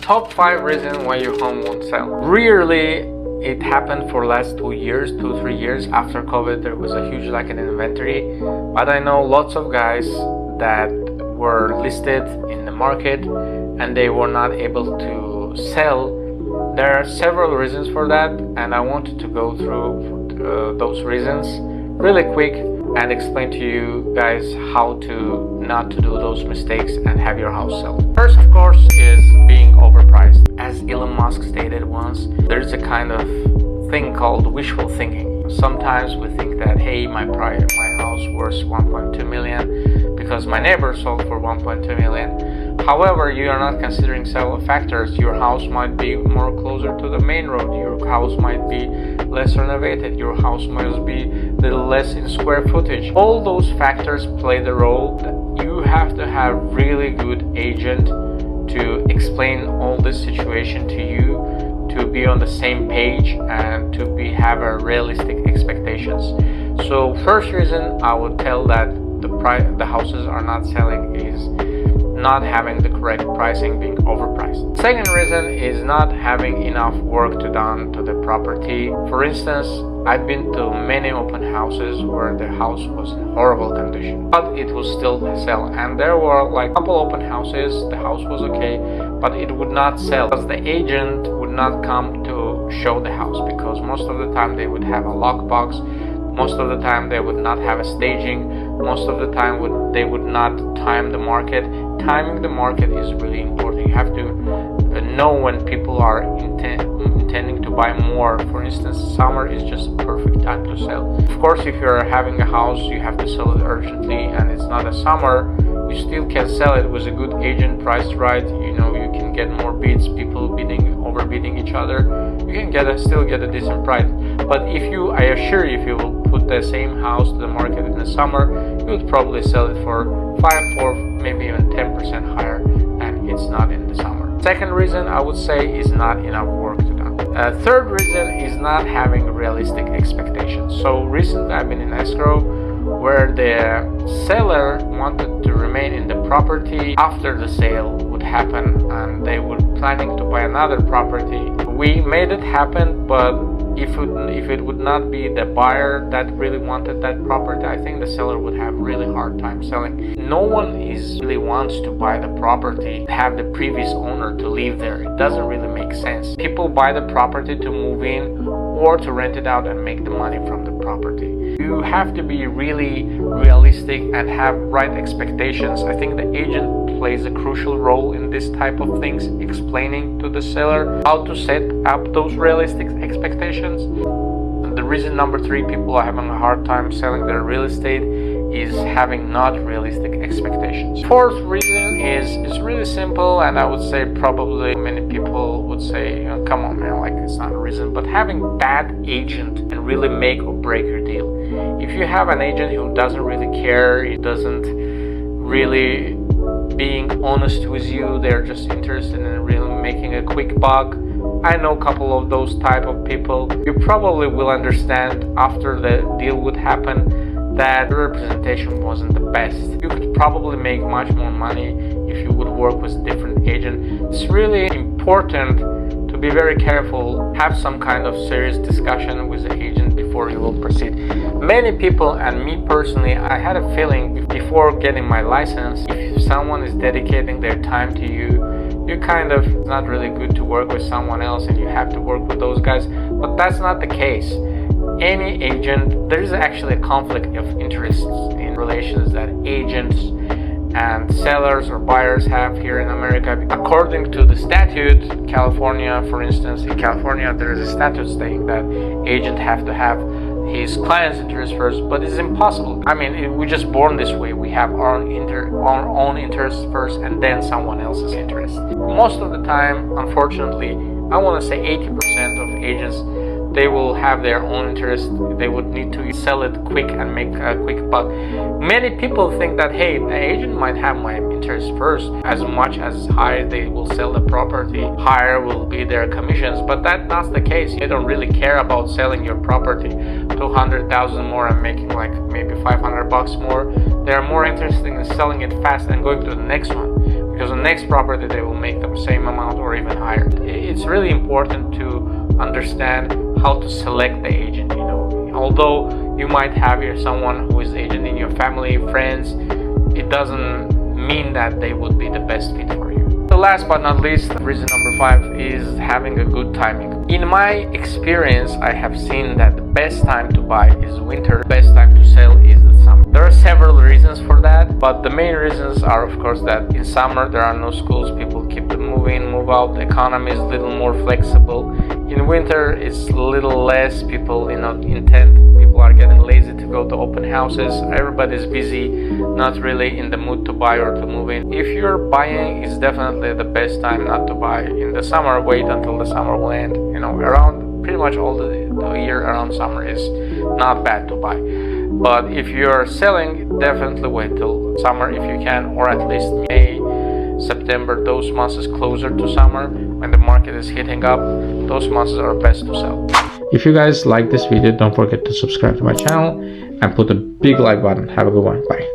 Top 5 reasons why your home won't sell. Rarely it happened for last 2-3 years. After COVID, there was a huge lack in inventory. But I know lots of guys that were listed in the market and they were not able to sell. There are several reasons for that, and I wanted to go through those reasons really quick and explain to you guys how to not to do those mistakes and have your house sell. First, of course, is being overpriced. As Elon Musk stated once, there's a kind of thing called wishful thinking. Sometimes we think that, hey, my house worth 1.2 million because my neighbor sold for 1.2 million. However, you are not considering several factors. Your house might be more closer to the main road. Your house might be less renovated. Your house might be a little less in square footage. All those factors play the role. You have to have really good agent to explain all this situation to you, to be on the same page and to have a realistic expectations. So first reason I would tell that the houses are not selling is not having the correct pricing, being overpriced. Second reason is not having enough work done to the property. For instance, I've been to many open houses where the house was in horrible condition, but it was still sell. And there were like a couple open houses, the house was okay, but it would not sell because the agent would not come to show the house, because most of the time they would have a lockbox. Most of the time they would not have a staging. Most of the time they would not time the market. Timing the market is really important. You have to know when people are intending to buy more. For instance, summer is just a perfect time to sell. Of course, if you're having a house, you have to sell it urgently and it's not a summer, you still can sell it with a good agent, priced right. You can get more bids, people overbidding each other. You can still get a decent price. But I assure you, if you will put the same house to the market in the summer, you would probably sell it for 5, 4, maybe even 10% higher, and it's not in the summer. Second reason I would say is not enough work to done. Third reason is not having realistic expectations. So recently I've been in escrow where the seller wanted to remain in the property after the sale would happen, and they were planning to buy another property. We made it happen, but if it would not be the buyer that really wanted that property, I think the seller would have really hard time selling. No one really wants to buy the property, have the previous owner to live there. It doesn't really make sense. People buy the property to move in or to rent it out and make the money from the property. You have to be really realistic and have right expectations. I think the agent plays a crucial role in this type of things, explaining to the seller how to set up those realistic expectations. And the reason number 3 people are having a hard time selling their real estate is having not realistic expectations. Fourth reason is really simple, and I would say probably many people would say, come on man, like it's not a reason, but having bad agent and really make or break your deal. If you have an agent who doesn't really care, he doesn't really being honest with you, they're just interested in really making a quick buck. I know a couple of those type of people. You probably will understand after the deal would happen that the representation wasn't the best. You could probably make much more money if you would work with a different agent. It's really important to be very careful, have some kind of serious discussion with the agent before you will proceed. Many people, and me personally, I had a feeling before getting my license, if someone is dedicating their time to you, it's not really good to work with someone else and you have to work with those guys. But that's not the case. Any agent, there is actually a conflict of interests in relations that agents and sellers or buyers have here in America. According to the statute, California, for instance, in California there is a statute saying that agent have to have his client's interest first, but it's impossible. I mean, we're just born this way. We have our own interests first and then someone else's interest. Most of the time, unfortunately, I want to say 80% of agents, they will have their own interest. They would need to sell it quick and make a quick buck. Many people think that, hey, the agent might have my interest first. As much as high they will sell the property, higher will be their commissions. But that's not the case. They don't really care about selling your property $200,000 more and making like maybe $500 more. They are more interested in selling it fast and going to the next one. because the next property they will make the same amount or even higher. It's really important to understand how to select the agent. You know, although you might have here someone who is agent in your family, friends, it doesn't mean that they would be the best fit for you. The last but not least, reason number 5 is having a good timing. In my experience, I have seen that the best time to buy is winter, the best time to sell is the summer. There are several reasons for that, but the main reasons are, of course, that in summer there are no schools, people keep the move in, move out, the economy is a little more flexible. In winter, it's a little less people, intent. People are getting lazy to go to open houses. Everybody's busy, not really in the mood to buy or to move in. If you're buying, it's definitely the best time not to buy in the summer. Wait until the summer will end. You know, around pretty much all the year around summer is not bad to buy. But if you're selling, definitely wait till summer if you can, or at least May, September, those months is closer to summer when the market is heating up. Those months are best to sell. If you guys like this video, don't forget to subscribe to my channel and put a big like button. Have a good one. Bye.